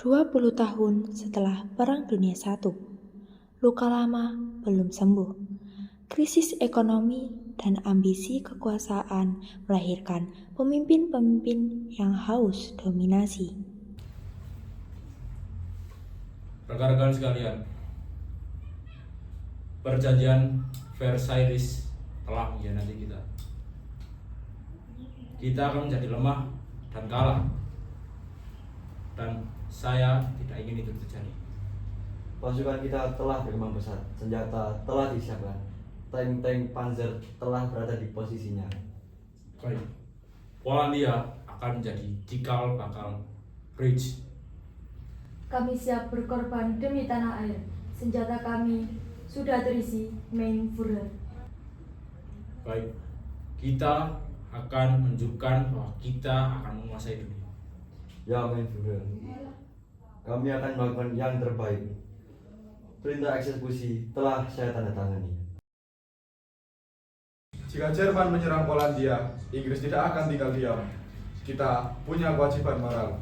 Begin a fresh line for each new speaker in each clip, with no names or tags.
20 tahun setelah Perang Dunia I, luka lama belum sembuh. Krisis ekonomi dan ambisi kekuasaan melahirkan pemimpin-pemimpin yang haus dominasi.
Rekan-rekan sekalian, perjanjian Versailles telah mengkhianati kita. Kita akan menjadi lemah dan kalah. Dan saya tidak ingin itu terjadi.
Pasukan kita telah berkembang pesat, senjata telah disiapkan, tank-tank Panzer telah berada di posisinya.
Baik, Polandia akan menjadi cikal bakal Reich.
Kami siap berkorban demi tanah air. Senjata kami sudah terisi, Mein Führer.
Baik, kita akan menunjukkan bahwa kita akan menguasai dunia.
Ya, Mein Führer. Kami akan melakukan yang terbaik. Perintah eksekusi telah saya tanda tangani.
Jika Jerman menyerang Polandia, Inggris tidak akan tinggal diam. Kita punya kewajiban moral.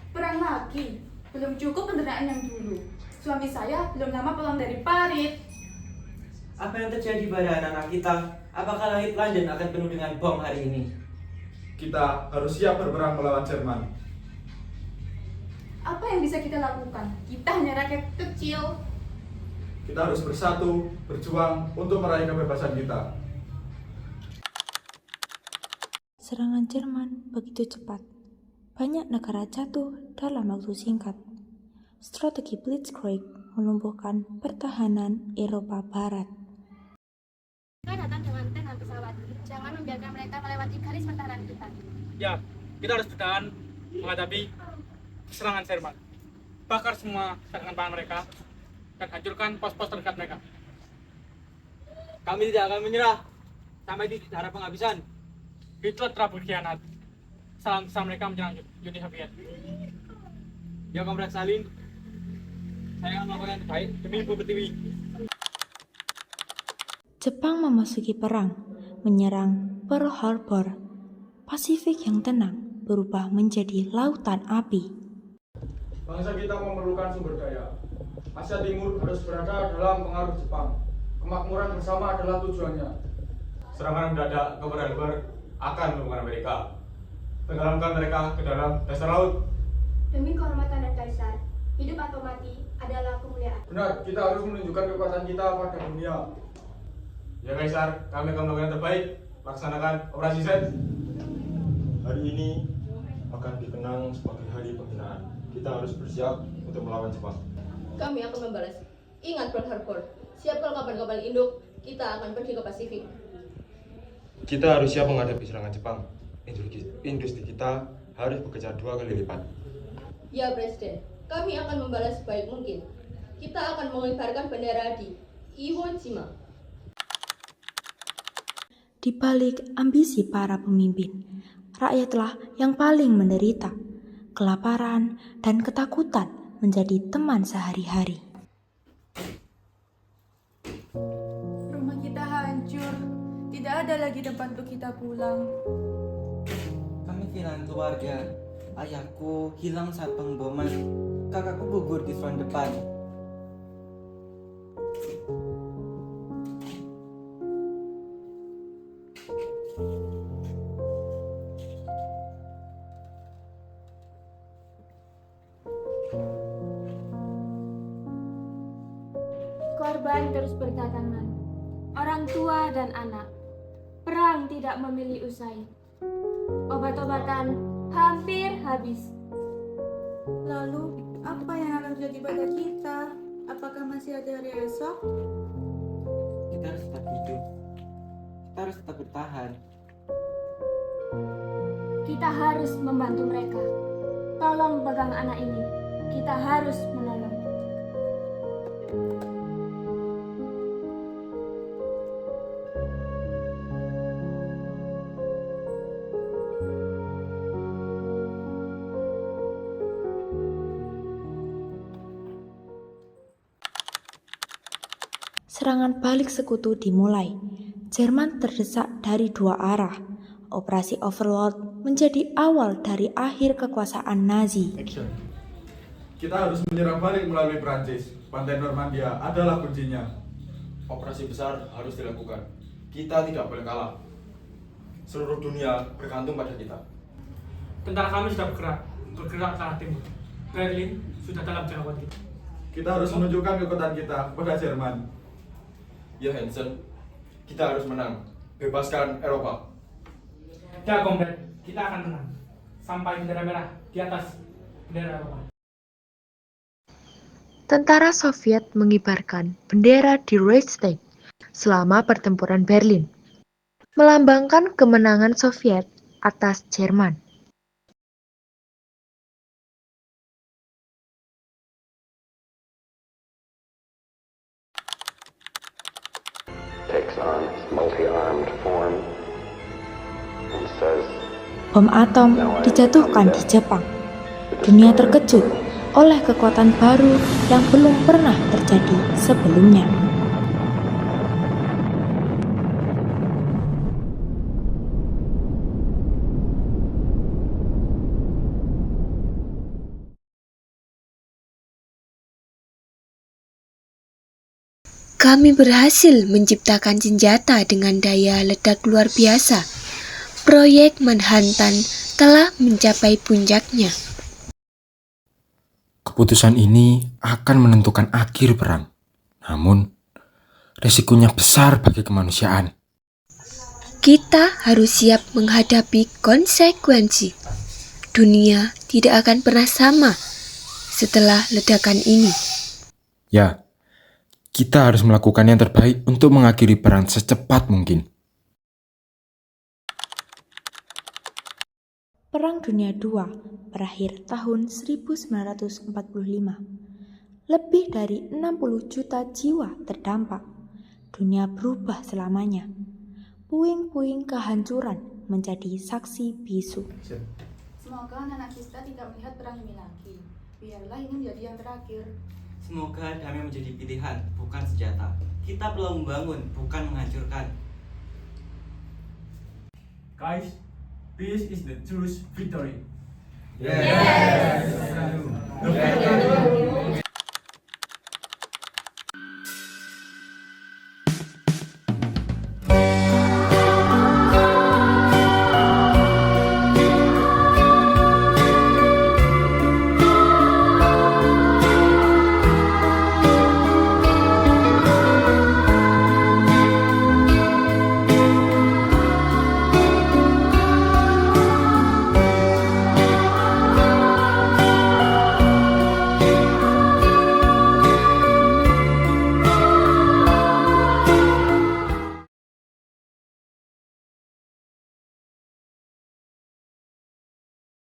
Perang lagi? Belum cukup penderitaan yang dulu. Suami saya belum lama pulang dari Paris.
Apa yang terjadi pada anak-anak kita? Apakah langit London akan penuh dengan bom hari ini?
Kita harus siap berperang melawan Jerman.
Apa yang bisa kita lakukan? Kita hanya rakyat kecil.
Kita harus bersatu, berjuang untuk meraih kebebasan kita.
Serangan Jerman begitu cepat. Banyak negara jatuh dalam waktu singkat. Strategi Blitzkrieg melumpuhkan pertahanan Eropa Barat.
Mereka datang dengan tank dan pesawat. Jangan membiarkan mereka melewati garis pertahanan kita.
Ya, kita harus bertahan menghadapi serangan Jerman. Bakar semua cadangan pangan mereka dan hancurkan pos-pos terdekat mereka.
Kami tidak akan menyerah sampai di darah penghabisan.
Hitler telah berkhianat. Salam mereka menyerang Uni Soviet.
Ya, Komrad Stalin, saya akan melakukan yang terbaik demi Ibu Pertiwi.
Jepang memasuki perang, menyerang Pearl Harbor. Pasifik yang tenang berubah menjadi lautan api.
Bangsa kita memerlukan sumber daya. Asia Timur harus berada dalam pengaruh Jepang. Kemakmuran bersama adalah tujuannya. Serangan mendadak ke Pearl Harbor akan menemukan Amerika. Tenggelamkan mereka ke dalam dasar laut.
Demi kehormatan dan kaisar, hidup atau mati adalah kemuliaan.
Benar, kita harus menunjukkan kekuatan kita pada dunia. Ya Kaisar, kami akan melakukan yang terbaik. Laksanakan operasi Z.
Hari ini akan dikenang sebagai hari penghinaan. Kita harus bersiap untuk melawan Jepang.
Kami akan membalas. Ingat Pearl Harbor, siapkan kapal-kapal induk, kita akan pergi ke Pasifik.
Kita harus siap menghadapi serangan Jepang. Industri kita harus bekerja 2 kali lipat.
Ya Presiden, kami akan membalas sebaik mungkin. Kita akan mengibarkan bendera di Iwo Jima.
Di balik ambisi para pemimpin, rakyatlah yang paling menderita. Kelaparan dan ketakutan menjadi teman sehari-hari.
Rumah kita hancur. Tidak ada lagi tempat untuk kita pulang.
Kami kehilangan keluarga. Ayahku hilang saat pengeboman. Kakakku gugur di front depan.
Korban terus berdatangan. Orang tua dan anak. Perang tidak memilih usai. Obat-obatan hampir habis.
Lalu, apa yang akan terjadi pada kita? Apakah masih ada hari esok?
Kita harus tetap hidup. Kita harus tetap bertahan.
Kita harus membantu mereka. Tolong pegang anak ini. Kita harus menolong.
Serangan balik sekutu dimulai. Jerman terdesak dari 2 arah. Operasi Overlord menjadi awal dari akhir kekuasaan Nazi.
Kita harus menyerang balik melalui Prancis. Pantai Normandia adalah kuncinya.
Operasi besar harus dilakukan. Kita tidak boleh kalah. Seluruh dunia bergantung pada kita.
Tentara kami sudah bergerak ke arah timur. Berlin sudah dalam jangkauan kita.
Kita harus menunjukkan kekuatan kita kepada Jerman.
Ya Hansen, kita harus menang. Bebaskan Eropa.
Ya komrad, kita akan menang. Sampai bendera merah di atas bendera Eropa.
Tentara Soviet mengibarkan bendera di Reichstag selama pertempuran Berlin, melambangkan kemenangan Soviet atas Jerman. Bom atom dijatuhkan di Jepang. Dunia terkejut oleh kekuatan baru yang belum pernah terjadi sebelumnya.
Kami berhasil menciptakan senjata dengan daya ledak luar biasa. Proyek Manhattan telah mencapai puncaknya.
Keputusan ini akan menentukan akhir perang. Namun, resikonya besar bagi kemanusiaan.
Kita harus siap menghadapi konsekuensi. Dunia tidak akan pernah sama setelah ledakan ini.
Ya, kita harus melakukan yang terbaik untuk mengakhiri perang secepat mungkin.
Perang Dunia II berakhir tahun 1945. Lebih dari 60 juta jiwa terdampak. Dunia berubah selamanya. Puing-puing kehancuran menjadi saksi bisu.
Semoga anak kita tidak melihat perang ini lagi. Biarlah ini menjadi yang terakhir.
Semoga damai menjadi pilihan, bukan senjata. Kita perlu membangun, bukan menghancurkan.
Guys, peace is the true victory.
Yes.